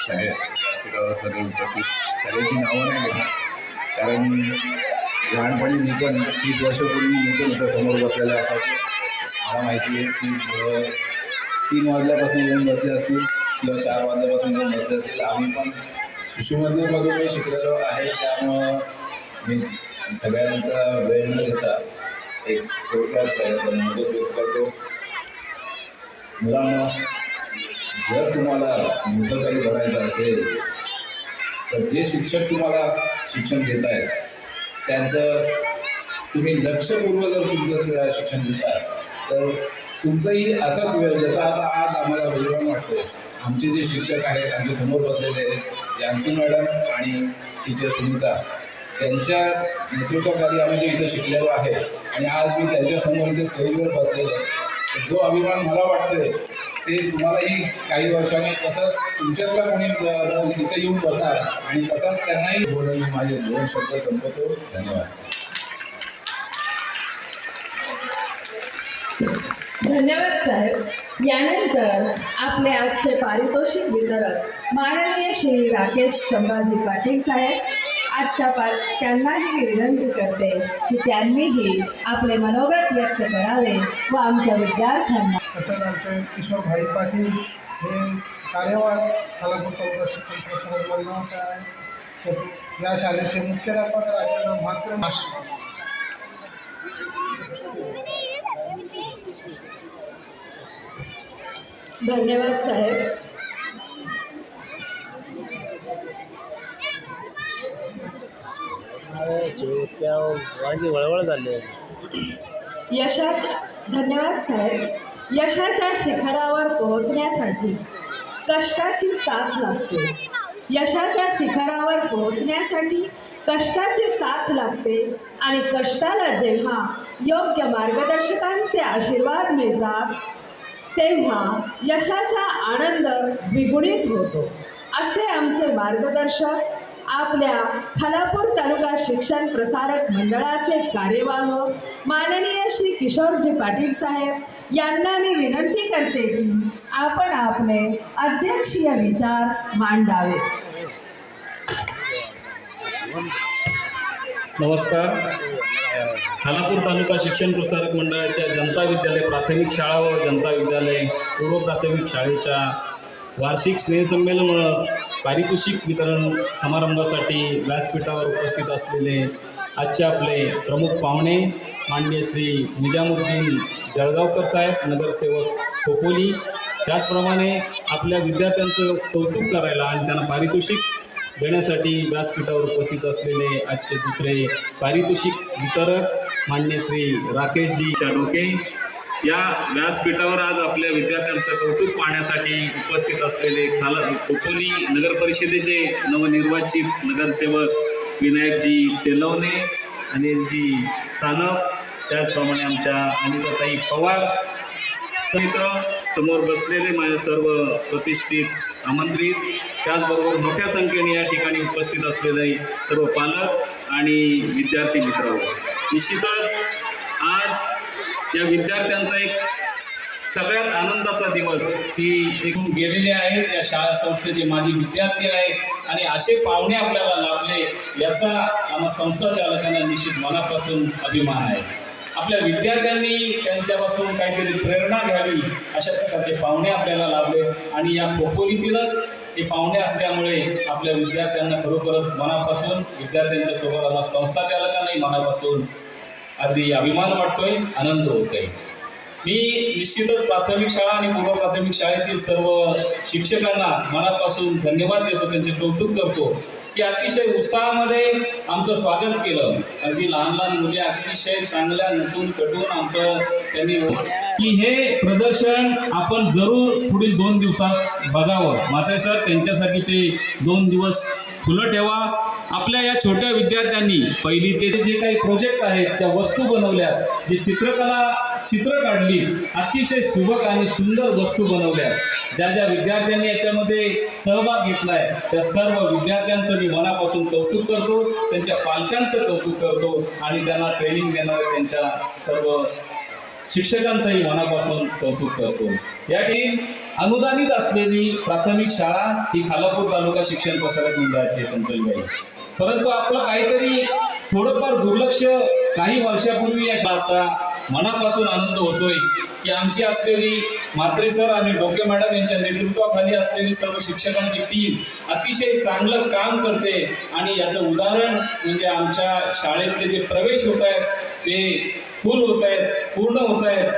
साहेब सगळे उपस्थित सगळ्यांची नावं नाही घेणार, कारण लहानपणी मी पण 30 वर्षापूर्वी मी पण इथं समोर बसलेलं असायचं. मला माहिती आहे की 3 वाजल्यापासून येऊन बसले असतील किंवा 4 वाजल्यापासून येऊन बसले असतील. आम्ही पण शिशुमंदिरमधून मी शिकलेलो आहे, त्यामुळं मी सगळ्यांचा वेळ न घेता एक थोडक्यात सगळ्यांचा व्यक्त करतो. मुलांना, जर तुम्हाला मोठं काही करायचं असेल तर जे शिक्षक तुम्हाला शिक्षण देत आहेत त्यांचं तुम्ही लक्षपूर्वक जर तुमचं शिक्षण देता तर तुमचंही असाच वेळ, ज्याचा आता आज आम्हाला अभिमान वाटतोय. आमचे जे शिक्षक आहेत, आमच्या समोर बसलेले आहेत जानसी मॅडम आणि टीचर सुनीता, ज्यांच्या नेतृत्वाखाली आम्ही जे इथं शिकलेलो आहे आणि आज मी त्यांच्यासमोर इथे स्टेजवर बसलेलो आहे, जो अभिमान मला वाटतोय ते तुम्हालाही काही वर्षांनी तसंच तुमच्यातला कोणी इथं येऊन बसणार आणि तसाच त्यांनाही बोलून माझे 2 शब्द संपवतो. धन्यवाद. धन्यवाद साहेब. यानंतर आपले आजचे पारितोषिक वितरक माननीय श्री राकेश संभाजी पाटील साहेब, त्यांनाही मी विनंती करते की त्यांनीही आपले मनोगत व्यक्त करावे व आमच्या विद्यार्थ्यांना. तसंच आमचे किशोर भाई पाटील हे कार्यवाह खालापूर तालुका शिक्षण प्रसारक मंडळाचे आहे. तसेच या शाळेचे मुख्याध्यापक राजेंद्र म्हात्रे. धन्यवाद साहेब. वळवळ झाले. धन्यवाद साहेब. यशाच्या शिखरावर पोहोचण्यासाठी कष्टाची साथ लागते. यशाच्या शिखरावर पोहोचण्यासाठी कष्टाची साथ लागते आणि कष्टाला जेव्हा योग्य मार्गदर्शकांचे आशीर्वाद मिळतात तेव्हा यशाचा आनंद द्विगुणित होतो. असे आमचे मार्गदर्शक आपल्या खालापूर तालुका शिक्षण प्रसारक मंडळाचे कार्यवाह माननीय श्री किशोरजी पाटील साहेब यांना मी विनंती करते की आपण आपले अध्यक्षीय विचार मांडावे. नमस्कार. खालापूर तालुका शिक्षण प्रसारक मंडळाच्या जनता विद्यालय प्राथमिक शाळा व जनता विद्यालय पूर्व प्राथमिक शाळेच्या वार्षिक स्नेहसंमेलन व पारितोषिक वितरण समारंभासाठी व्यासपीठावर उपस्थित असलेले आजचे आपले प्रमुख पाहुणे माननीय श्री निजामुद्दीन जळगावकर साहेब, नगरसेवक खोपोली, त्याचप्रमाणे आपल्या विद्यार्थ्यांचं कौतुक करायला आणि त्यांना पारितोषिक देण्यासाठी व्यासपीठावर उपस्थित असलेले आजचे दुसरे पारितोषिक वितरक माननीय श्री राकेशजी शाडोके. या व्यासपीठावर आज आपल्या विद्यार्थ्यांचं कौतुक पाहण्यासाठी उपस्थित असलेले खोपोली नगर परिषदेचे नवनिर्वाचित नगरसेवक विनायकजी तेलवणे, अनिलजी सानप, त्याचप्रमाणे आमच्या अनिताताई पवार, मित्र समोर बसलेले माझे सर्व प्रतिष्ठित आमंत्रित, त्याचबरोबर मोठ्या संख्येने या ठिकाणी उपस्थित असलेले सर्व पालक आणि विद्यार्थी मित्र. निश्चितच आज या विद्यार्थ्यांचा एक सगळ्यात आनंदाचा दिवस ती एकूण गेलेले आहेत. या शाळा संस्थेचे माजी विद्यार्थी आहेत आणि असे पाहुणे आपल्याला लाभले याचा आम्हा संस्था चालकांना निश्चित मनापासून अभिमान आहे. आपल्या विद्यार्थ्यांनी त्यांच्यापासून काहीतरी प्रेरणा घ्यावी अशा प्रकारचे पाहुणे आपल्याला लाभले आणि या खोपोलीतीलच हे पाहुणे असल्यामुळे आपल्या विद्यार्थ्यांना खरोखरच मनापासून विद्यार्थ्यांच्या सोबत आम्हा संस्था चालकांनाही मनापासून अगदी अभिमान वाटतोय, आनंद होतोय. मी निश्चितच प्राथमिक शाळा आणि पूर्व प्राथमिक शाळेतील सर्व शिक्षकांना मनापासून धन्यवाद देतो, त्यांचे कौतुक करतो की अतिशय उत्साहामध्ये आमचं स्वागत केलं. अगदी लहान लहान मुले अतिशय चांगल्या नटून कटून आमचं त्यांनी की हे प्रदर्शन आपण जरूर पुढील 2 दिवसात बघावं. मात्र सर त्यांच्यासाठी ते 2 दिवस खुलं ठेवा. आपल्या या छोट्या विद्यार्थ्यांनी पहिली ते जे काही प्रोजेक्ट आहेत, त्या वस्तू बनवल्या, जे चित्र काढली, अतिशय सुबक आणि सुंदर वस्तू बनवल्या. ज्या ज्या विद्यार्थ्यांनी याच्यामध्ये सहभाग घेतलाय त्या सर्व विद्यार्थ्यांचं मी मनापासून कौतुक करतो, त्यांच्या पालकांचं कौतुक करतो आणि त्यांना ट्रेनिंग देणाऱ्या त्यांच्या सर्व शिक्षकांचंही मनापासून कौतुक करतो. या ठिकाणी अनुदानित असलेली प्राथमिक शाळा ही खालापूर तालुका शिक्षण प्रसारक मंडळाची संतोषबाई. परंतु आपलं काहीतरी थोडंफार दुर्लक्ष काही वर्षापूर्वी या शाळेचा मनापासून आनंद होतोय की आमची असलेली म्हात्रे सर आणि डोके मॅडम यांच्या नेतृत्वाखाली असलेली सर्व शिक्षकांची टीम अतिशय चांगलं काम करते. आणि याचं उदाहरण म्हणजे आमच्या शाळेतले जे प्रवेश होत आहेत ते फुल होत आहेत, पूर्ण होत आहेत.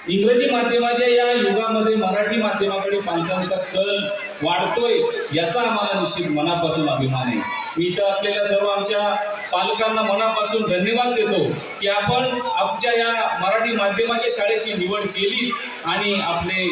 इंग्रजी माध्यमाच्या या युगामध्ये मराठी माध्यमाकडे पालकांचा कल वाढतोय याचा आम्हाला निश्चित मनापासून अभिमान आहे. मी इथं असलेल्या सर्व आमच्या पालकांना मनापासून धन्यवाद देतो की आपण आमच्या या मराठी माध्यमाच्या शाळेची निवड केली आणि आपले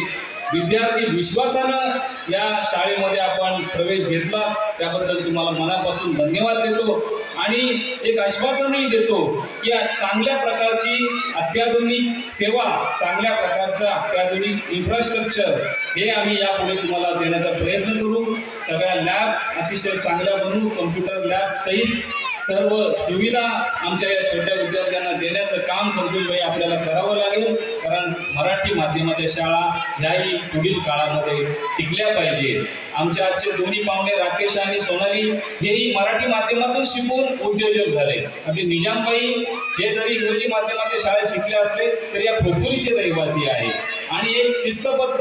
विद्यार्थी विश्वासानं या शाळेमध्ये आपण प्रवेश घेतला. त्याबद्दल तुम्हाला मनापासून धन्यवाद देतो आणि एक आश्वासनही देतो की या चांगल्या प्रकारची अत्याधुनिक सेवा, चांगल्या प्रकारचं अत्याधुनिक इन्फ्रास्ट्रक्चर हे आम्ही यापुढे तुम्हाला देण्याचा प्रयत्न करू. सगळ्या लॅब अतिशय चांगल्या बनवू, कम्प्युटर लॅब सहित सर्व सुविधा आमच्या या छोट्या विद्यार्थ्यांना देण्याचं काम संतोषभाई आपल्याला करावं लागेल. कारण मराठी माध्यमाच्या शाळा ह्याही पुढील काळामध्ये टिकल्या पाहिजे. आमचे आजचे दोन्ही पाहुणे राकेश आणि सोनाली हेही मराठी माध्यमातून शिकून उद्योजक झाले. म्हणजे निजामबाई हे जरी इंग्रजी माध्यमाच्या शाळेत शिकले असले तरी या खोपोलीचे रहिवासी आहे आणि एक शिस्तबद्ध,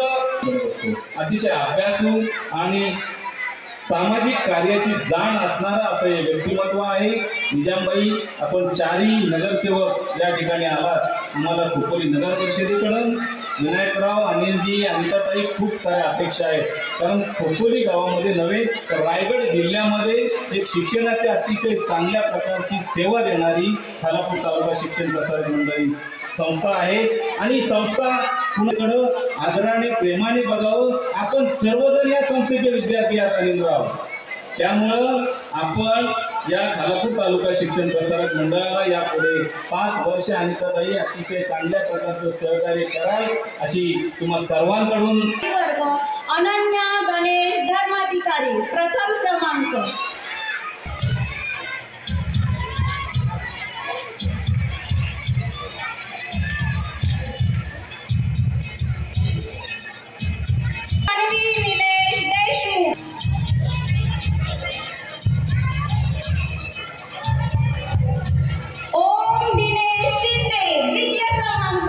अतिशय अभ्यासू आणि सामाजिक कार्याची जाण असणारं असं हे व्यक्तिमत्व आहे. निजामबाई, आपण चारही नगरसेवक या ठिकाणी आलात. आम्हाला खोपोली नगर परिषदेकडून विनायकराव, अनिलजी, अनिताताई खूप साऱ्या अपेक्षा आहेत. कारण खोपोली गावामध्ये नव्हे तर रायगड जिल्ह्यामध्ये एक शिक्षणाच्या अतिशय चांगल्या प्रकारची सेवा देणारी खालापूर तालुका शिक्षण प्रसारक मंडळ संस्था आहे आणि संस्था कुणाकडं आदराने प्रेमाने बघावं. आपण सर्वजण या संस्थेचे विद्यार्थी आहात अनिलराव. त्यामुळं आपण या खालापूर तालुका शिक्षण प्रसारक मंडळाला यापुढे 5 वर्ष अनिताताई अतिशय चांगल्या प्रकारचं सहकार्य कराल अशी तुम्हा सर्वांकडून. वर्ग अनन्या गणेश धर्माधिकारी प्रथम क्रमांक. निलेश देशमुख. ओम दिनेश शिंदे द्वितीय क्रमांक.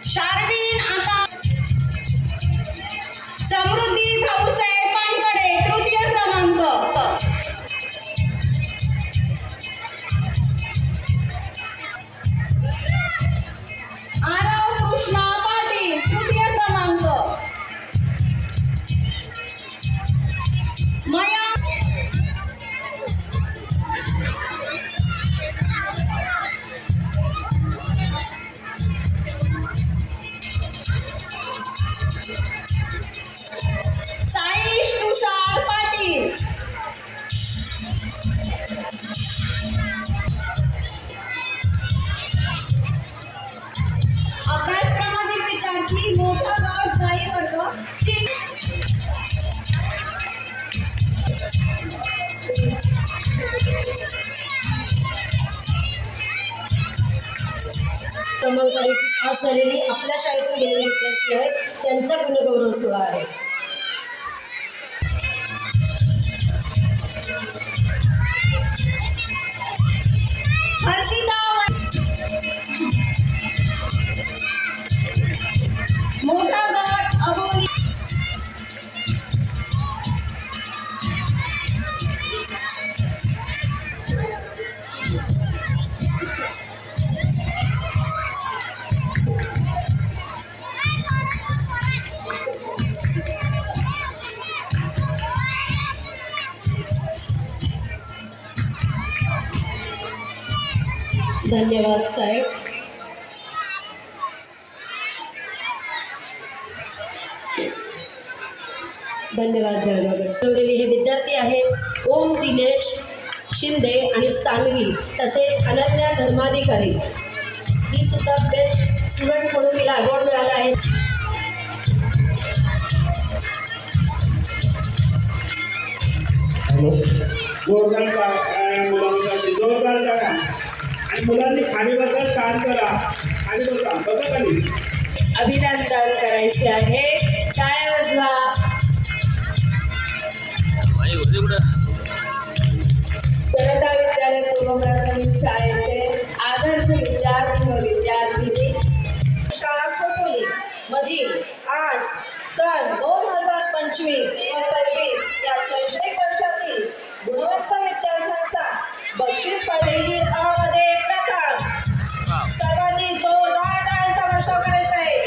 शारवीन आता. समृद्धी भाऊसाहेब पानकडे तृतीय क्रमांक. आरव कृष्णा पाटील तृतीय क्रमांक. मयांक साईश तुषार पाटील. अभ्यासक्रमातील विद्यार्थी मोठा गट जाई वर्ग. क्रमांकाने पास झालेली आपल्या शाळेतून गेलेले विद्यार्थी आहेत, त्यांचा गुणगौरव सोहळा आहे. हर्षिता मोठा गट अबोली. धन्यवाद साहेब. धन्यवाद जळगाव. सवलेले हे विद्यार्थी आहेत ओम दिनेश शिंदे आणि सांगवी, तसेच अनन्या धर्माधिकारी. ही सुद्धा बेस्ट स्टुडंट म्हणून तिला अवॉर्ड मिळाला आहे. हॅलो. जोरदार मुलांसाठी जोरदार टाळ्या. आणि मुलांनी खाली बसा, काम करा, खाली बसा खाली. अभिनंदन करायचे आहे. टाळ्या वाजवा. जनता विद्यालय पूर्व प्राथमिक शाळेचे आदर्श विद्यार्थी व विद्यार्थिनी शाळा खोपोली मधील आज सन 2025 व 26 या शैक्षणिक वर्षातील गुणवत्ता विद्यार्थ्यांचा बक्षीस पहिली मध्ये प्रथम. सर्वांनी जोरदार टाळ्यांचा वर्षाव करायचा आहे.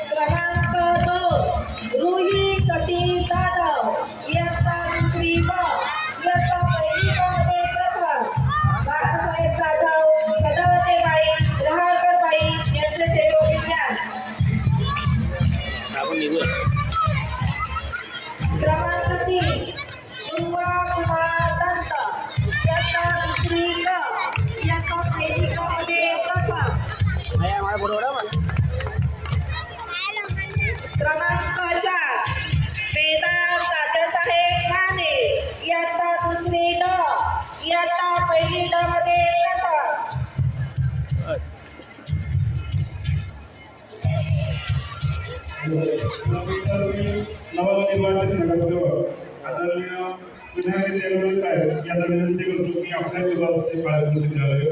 क्रमांक 2 रुही सतीश जाधव इयत्ता दुसरी ब इयत्ता पहिली ब मध्ये प्रथम. बाळासाहेब जाधव, सदावतेबाई, रहाळकरबाई यांचे जैव विज्ञान. क्रमांक 3 दुर्वा कुमार दत्त इयत्ता दुसरी ग इयत्ता पहिली ग मध्ये प्रथम. क्रमांक 4 वेदांत तात्यासाहेब माने इयत्ता दुसरी ड इयत्ता पहिली ड मध्ये प्रथम. नवनिर्वाचित नगरसेवक आदरणीय विनायक देवरे साहेब यांना विनंती करतो की आपल्या विभागाचे पालक विद्यालय